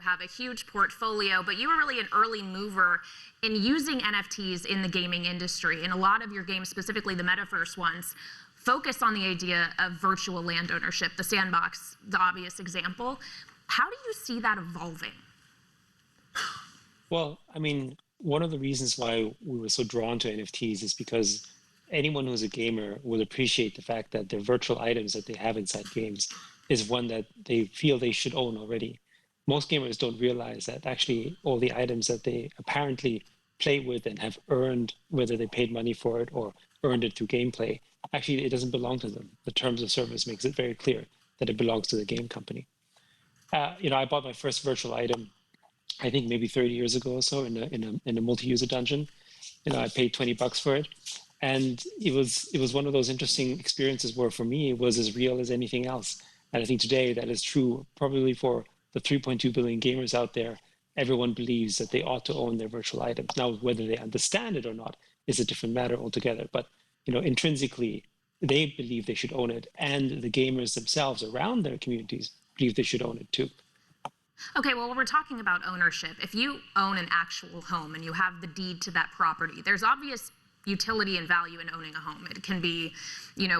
have a huge portfolio, but you were really an early mover in using NFTs in the gaming industry. And a lot of your games, specifically the Metaverse ones, focus on the idea of virtual land ownership, the sandbox, the obvious example. How do you see that evolving? Well, I mean, one of the reasons why we were so drawn to NFTs is because anyone who's a gamer will appreciate the fact that the virtual items that they have inside games is one that they feel they should own already. Most gamers don't realize that actually all the items that they apparently play with and have earned, whether they paid money for it or earned it through gameplay, actually it doesn't belong to them. The terms of service makes it very clear that it belongs to the game company. I bought my first virtual item, I think maybe 30 years ago or so in a multi-user dungeon. I paid $20 for it. And it was one of those interesting experiences where for me, it was as real as anything else. And I think today that is true probably for the 3.2 billion gamers out there. Everyone believes that they ought to own their virtual items. Now, whether they understand it or not is a different matter altogether. But intrinsically, they believe they should own it. And the gamers themselves around their communities believe they should own it too. Okay, well, when we're talking about ownership, if you own an actual home and you have the deed to that property, there's obvious utility and value in owning a home. It can be,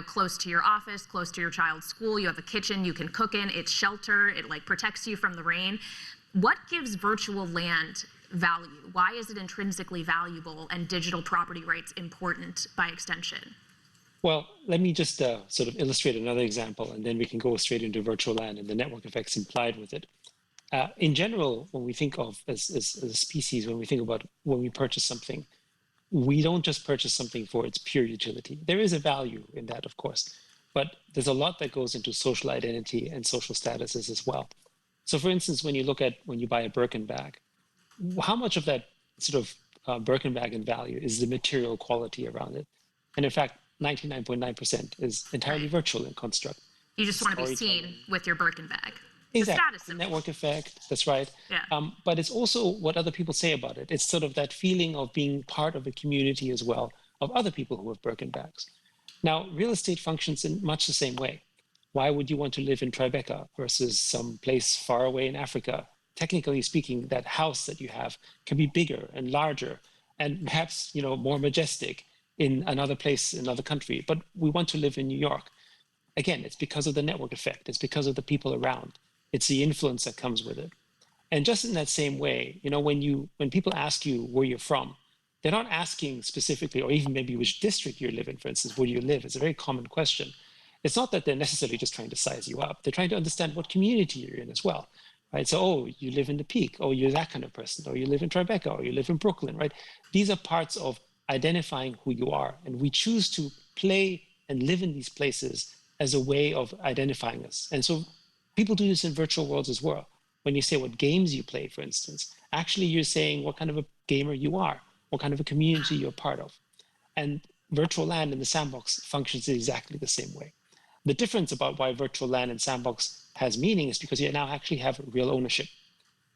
close to your office, close to your child's school. You have a kitchen you can cook in. It's shelter. It protects you from the rain. What gives virtual land value? Why is it intrinsically valuable and digital property rights important by extension? Well, let me just sort of illustrate another example, and then we can go straight into virtual land and the network effects implied with it. In general, when we think of as a species, when we think about when we purchase something, we don't just purchase something for its pure utility. There is a value in that, of course, but there's a lot that goes into social identity and social statuses as well. So for instance, when you buy a Birkin bag, how much of that sort of Birkin bag in value is the material quality around it? And in fact, 99.9% is entirely virtual in construct. You just want to be seen with your Birkin bag. Exactly. The network effect, that's right. Yeah. But it's also what other people say about it. It's sort of that feeling of being part of a community as well, of other people who have Birkin bags. Now, real estate functions in much the same way. Why would you want to live in Tribeca versus some place far away in Africa? Technically speaking, that house that you have can be bigger and larger and perhaps more majestic in another place, another country. But we want to live in New York. Again, it's because of the network effect. It's because of the people around. It's the influence that comes with it. And just in that same way, when people ask you where you're from, they're not asking specifically, or even maybe which district you live in, for instance, where do you live? It's a very common question. It's not that they're necessarily just trying to size you up. They're trying to understand what community you're in as well, right? So, you live in the Peak, or you're that kind of person, or you live in Tribeca, or you live in Brooklyn, right? These are parts of identifying who you are. And we choose to play and live in these places as a way of identifying us. And so people do this in virtual worlds as well. When you say what games you play, for instance, actually you're saying what kind of a gamer you are, what kind of a community you're part of. And virtual land in the sandbox functions exactly the same way. The difference about why virtual land and sandbox has meaning is because you now actually have real ownership.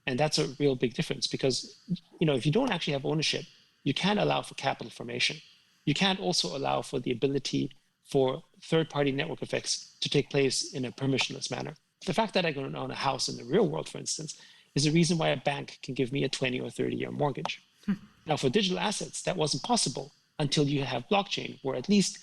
And that's a real big difference because, if you don't actually have ownership, you can't allow for capital formation. You can't also allow for the ability for third-party network effects to take place in a permissionless manner. The fact that I can own a house in the real world, for instance, is the reason why a bank can give me a 20 or 30-year mortgage. Now, for digital assets, that wasn't possible until you have blockchain, where at least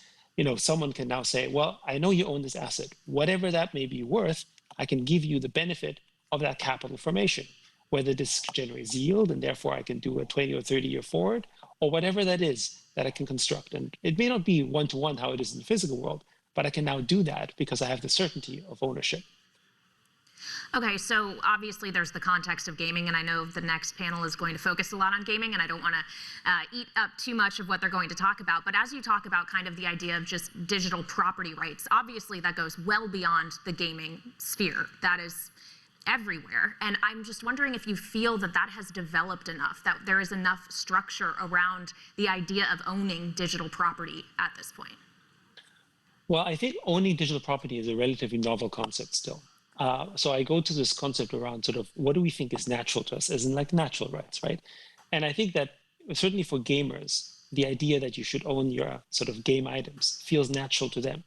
someone can now say, well, I know you own this asset. Whatever that may be worth, I can give you the benefit of that capital formation, whether this generates yield and therefore I can do a 20 or 30-year forward, or whatever that is that I can construct. And it may not be one-to-one how it is in the physical world, but I can now do that because I have the certainty of ownership. Okay, so obviously there's the context of gaming, and I know the next panel is going to focus a lot on gaming, and I don't want to eat up too much of what they're going to talk about. But as you talk about kind of the idea of just digital property rights, obviously that goes well beyond the gaming sphere. That is everywhere. And I'm just wondering if you feel that that has developed enough, that there is enough structure around the idea of owning digital property at this point. Well, I think owning digital property is a relatively novel concept still. So I go to this concept around sort of what do we think is natural to us, as in like natural rights, right? And I think that certainly for gamers, the idea that you should own your sort of game items feels natural to them.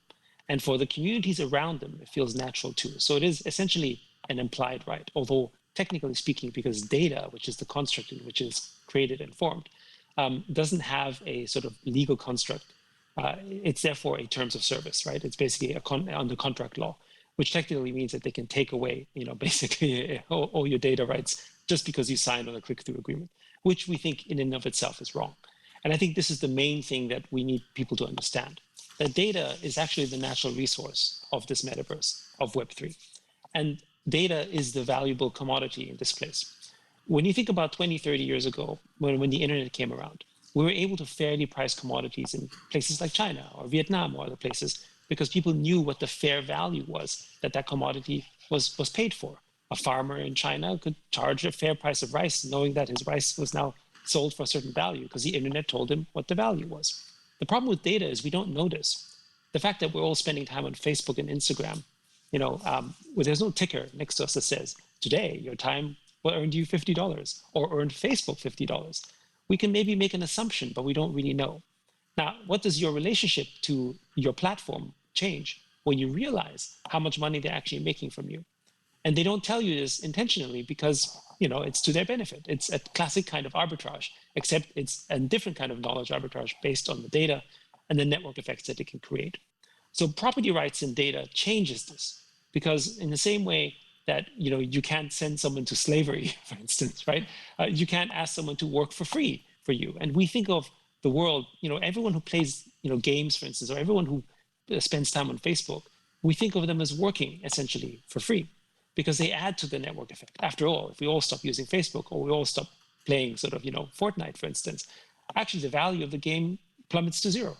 And for the communities around them, it feels natural too. So it is essentially an implied right, although technically speaking, because data, which is the construct in which is created and formed, doesn't have a sort of legal construct. It's therefore a terms of service, right? It's basically under contract law, which technically means that they can take away, basically all your data rights just because you signed on a click-through agreement, which we think in and of itself is wrong. And I think this is the main thing that we need people to understand. That data is actually the natural resource of this metaverse, of Web3. And data is the valuable commodity in this place. When you think about 20, 30 years ago, when the internet came around, we were able to fairly price commodities in places like China or Vietnam or other places because people knew what the fair value was that commodity was paid for. A farmer in China could charge a fair price of rice, knowing that his rice was now sold for a certain value because the internet told him what the value was. The problem with data is we don't know this. The fact that we're all spending time on Facebook and Instagram, where there's no ticker next to us that says, today, your time will earn you $50 or earned Facebook $50. We can maybe make an assumption, but we don't really know. Now, what does your relationship to your platform change when you realize how much money they're actually making from you? And they don't tell you this intentionally because, it's to their benefit. It's a classic kind of arbitrage, except it's a different kind of knowledge arbitrage based on the data and the network effects that it can create. So property rights and data changes this because in the same way that, you can't send someone to slavery, for instance, right? You can't ask someone to work for free for you. And we think of the world, everyone who plays, games, for instance, or everyone who spends time on Facebook, we think of them as working essentially for free because they add to the network effect. After all, if we all stop using Facebook or we all stop playing sort of, Fortnite, for instance, actually the value of the game plummets to zero.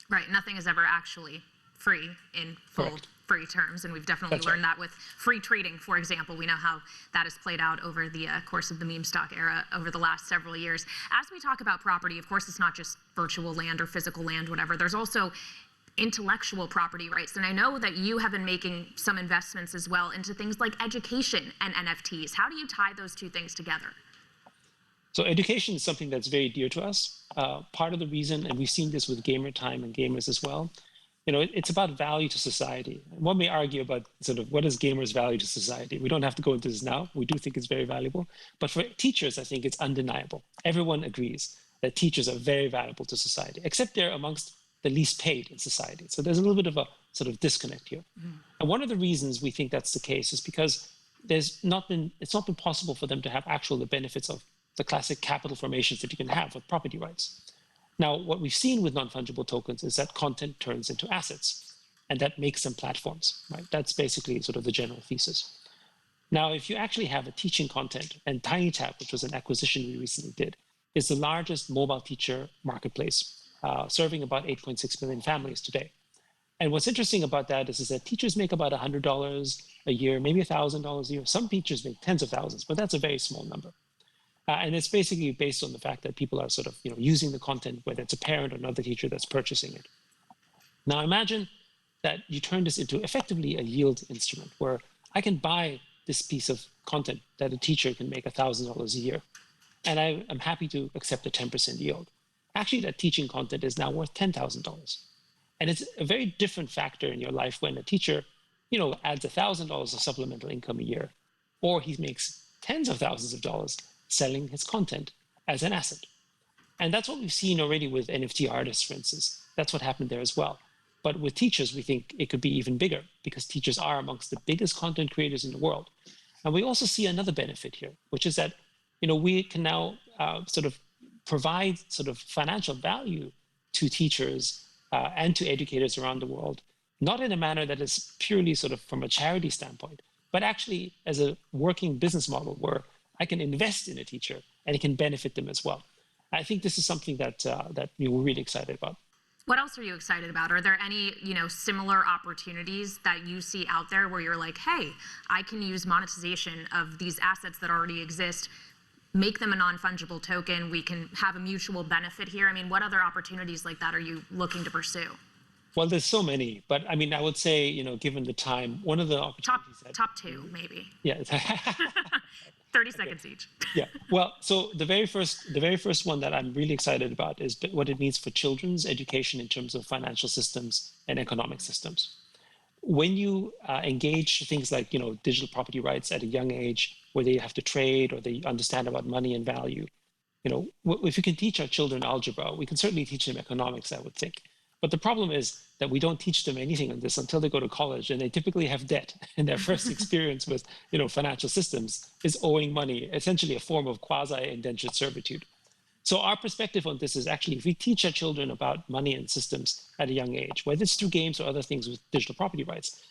Right, nothing is ever actually free in full Correct. Free terms, and we've definitely learned that with free trading, for example. We know how that has played out over the course of the meme stock era over the last several years. As we talk about property, of course, it's not just virtual land or physical land, whatever. There's also intellectual property rights, and I know that you have been making some investments as well into things like education and NFTs. How do you tie those two things together? So education is something that's very dear to us. Part of the reason, and we've seen this with gamer time and gamers as well, it's about value to society. One may argue about sort of what is gamers' value to society. We don't have to go into this now. We do think it's very valuable. But for teachers, I think it's undeniable. Everyone agrees that teachers are very valuable to society, except they're amongst the least paid in society. So there's a little bit of a sort of disconnect here. And one of the reasons we think that's the case is because it's not been possible for them to have the benefits of the classic capital formations that you can have with property rights. Now, what we've seen with non-fungible tokens is that content turns into assets, and that makes them platforms, right? That's basically sort of the general thesis. Now, if you actually have a teaching content, and TinyTap, which was an acquisition we recently did, is the largest mobile teacher marketplace, serving about 8.6 million families today. And what's interesting about that is that teachers make about $100 a year, maybe $1,000 a year. Some teachers make tens of thousands, but that's a very small number. And it's basically based on the fact that people are sort of using the content, whether it's a parent or another teacher that's purchasing it. Now imagine that you turn this into effectively a yield instrument where I can buy this piece of content that a teacher can make $1,000 a year. And I'm happy to accept a 10% yield. Actually, that teaching content is now worth $10,000. And it's a very different factor in your life when a teacher, adds $1,000 of supplemental income a year, or he makes tens of thousands of dollars selling his content as an asset. And that's what we've seen already with NFT artists, for instance. That's what happened there as well. But with teachers, we think it could be even bigger because teachers are amongst the biggest content creators in the world. And we also see another benefit here, which is that, we can now sort of provide sort of financial value to teachers and to educators around the world, not in a manner that is purely sort of from a charity standpoint, but actually as a working business model where I can invest in a teacher and it can benefit them as well. I think this is something that we're really excited about. What else are you excited about? Are there any, similar opportunities that you see out there where you're like, hey, I can use monetization of these assets that already exist, make them a non-fungible token, we can have a mutual benefit here? I mean, what other opportunities like that are you looking to pursue? Well, there's so many, but I mean, I would say, given the time, one of the opportunities top two, maybe. Yeah. 30 seconds each. Yeah. Well, so the very first one that I'm really excited about is what it means for children's education in terms of financial systems and economic systems. When you engage things like, digital property rights at a young age, where they have to trade or they understand about money and value. If you can teach our children algebra, we can certainly teach them economics, I would think. But the problem is that we don't teach them anything on this until they go to college, and they typically have debt. And their first experience with, financial systems is owing money, essentially a form of quasi-indentured servitude. So our perspective on this is actually, if we teach our children about money and systems at a young age, whether it's through games or other things with digital property rights,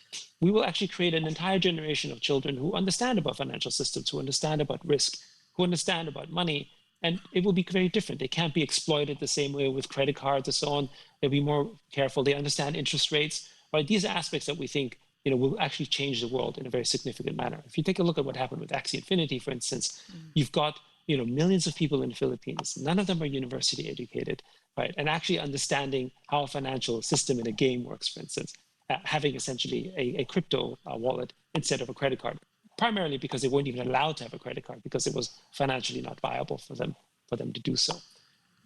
we will actually create an entire generation of children who understand about financial systems, who understand about risk, who understand about money. And it will be very different. They can't be exploited the same way with credit cards and so on. They'll be more careful. They understand interest rates, right? These are aspects that we think, will actually change the world in a very significant manner. If you take a look at what happened with Axie Infinity, for instance, you've got, millions of people in the Philippines. None of them are university educated, right? And actually understanding how a financial system in a game works, for instance, having essentially a crypto wallet instead of a credit card. Primarily because they weren't even allowed to have a credit card because it was financially not viable for them to do so.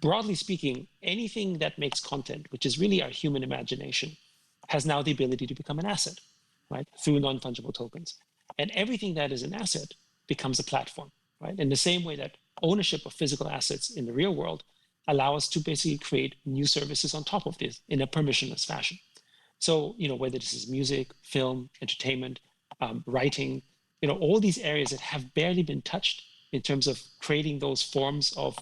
Broadly speaking, anything that makes content, which is really our human imagination, has now the ability to become an asset, right, through non-fungible tokens. And everything that is an asset becomes a platform, right? In the same way that ownership of physical assets in the real world allow us to basically create new services on top of this in a permissionless fashion. So, whether this is music, film, entertainment, writing, all these areas that have barely been touched in terms of creating those forms of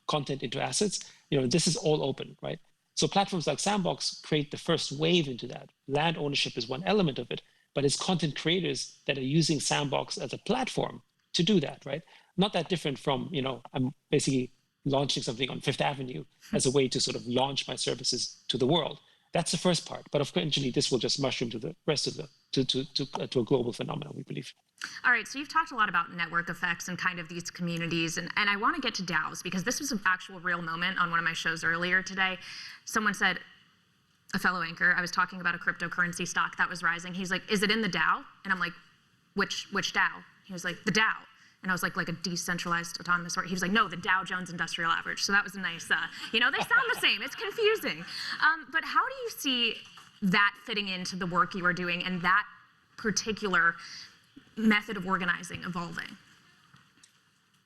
content into assets, this is all open, right? So platforms like Sandbox create the first wave into that. Land ownership is one element of it, but it's content creators that are using Sandbox as a platform to do that, right? Not that different from, I'm basically launching something on Fifth Avenue as a way to sort of launch my services to the world. That's the first part, but eventually this will just mushroom to the rest of to a global phenomenon, we believe. All right, so you've talked a lot about network effects and kind of these communities, and I want to get to DAOs because this was an actual real moment on one of my shows earlier today. Someone said, a fellow anchor, I was talking about a cryptocurrency stock that was rising. He's like, is it in the DAO? And I'm like, which DAO? He was like, the DAO. And I was like a decentralized autonomous org. He was like, no, the Dow Jones Industrial Average. So that was a nice, they sound the same. It's confusing. But how do you see that fitting into the work you are doing and that particular method of organizing evolving?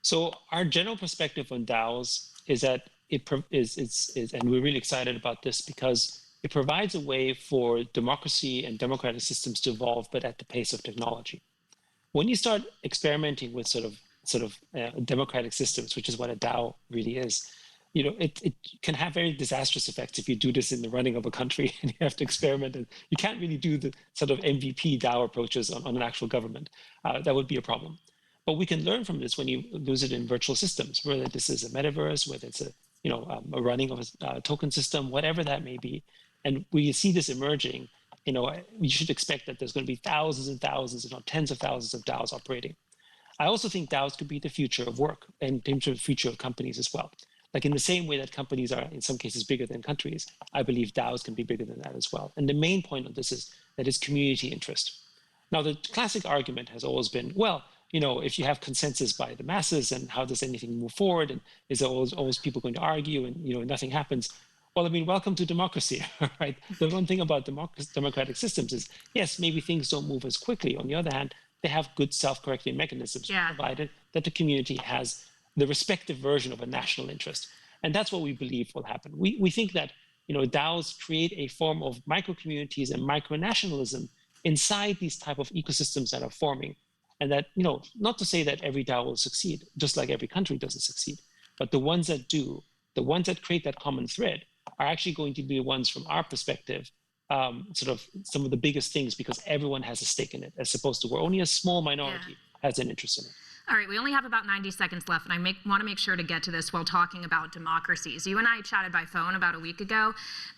So our general perspective on DAOs is that and we're really excited about this because it provides a way for democracy and democratic systems to evolve, but at the pace of technology. When you start experimenting with sort of democratic systems, which is what a DAO really is, it can have very disastrous effects if you do this in the running of a country and you have to experiment, and you can't really do the sort of MVP DAO approaches on an actual government. That would be a problem. But we can learn from this when you use it in virtual systems, whether this is a metaverse, whether it's a running of a token system, whatever that may be. And we see this emerging. You should expect that there's going to be thousands and thousands, if not tens of thousands of DAOs operating. I also think DAOs could be the future of work and in terms of the future of companies as well. Like in the same way that companies are in some cases bigger than countries, I believe DAOs can be bigger than that as well. And the main point of this is that it's community interest. Now, the classic argument has always been, well, if you have consensus by the masses, and how does anything move forward? And is there always people going to argue and nothing happens? Well, welcome to democracy, right? The one thing about democratic systems is, yes, maybe things don't move as quickly. On the other hand, they have good self-correcting mechanisms, provided that the community has the respective version of a national interest. And that's what we believe will happen. We think that DAOs create a form of micro-communities and micro-nationalism inside these type of ecosystems that are forming. And that, not to say that every DAO will succeed, just like every country doesn't succeed, but the ones that do, the ones that create that common thread, are actually going to be the ones from our perspective, sort of some of the biggest things, because everyone has a stake in it, as opposed to where only a small minority has an interest in it. All right, we only have about 90 seconds left, and I want to make sure to get to this while talking about democracies. You and I chatted by phone about a week ago,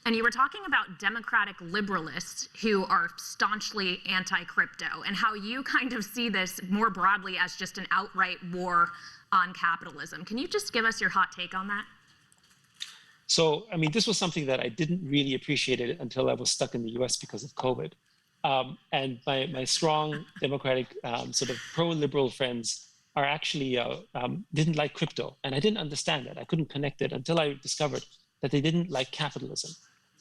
and you were talking about democratic liberalists who are staunchly anti-crypto, and how you kind of see this more broadly as just an outright war on capitalism. Can you just give us your hot take on that? So, this was something that I didn't really appreciate it until I was stuck in the US because of COVID. And my strong democratic sort of pro-liberal friends are actually didn't like crypto. And I didn't understand that. I couldn't connect it until I discovered that they didn't like capitalism.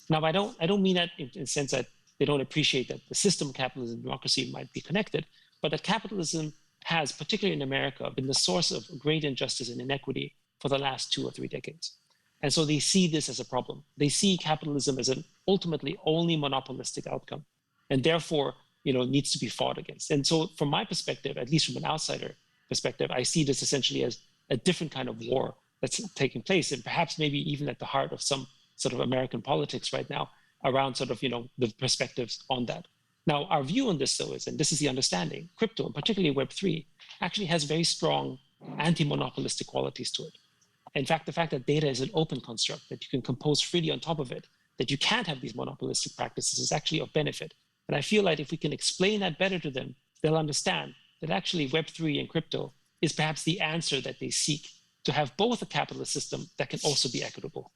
Now, I don't mean that in the sense that they don't appreciate that the system of capitalism and democracy might be connected. but that capitalism has, particularly in America, been the source of great injustice and inequity for the last 2 or 3 decades. And so they see this as a problem. They see capitalism as an ultimately only monopolistic outcome, and therefore, needs to be fought against. And so from my perspective, at least from an outsider perspective, I see this essentially as a different kind of war that's taking place, and perhaps maybe even at the heart of some sort of American politics right now around sort of, the perspectives on that. Now, our view on this, though, is, and this is the understanding, crypto, and particularly Web3, actually has very strong anti-monopolistic qualities to it. In fact, the fact that data is an open construct, that you can compose freely on top of it, that you can't have these monopolistic practices is actually of benefit. And I feel like if we can explain that better to them, they'll understand that actually Web3 and crypto is perhaps the answer that they seek to have both a capitalist system that can also be equitable.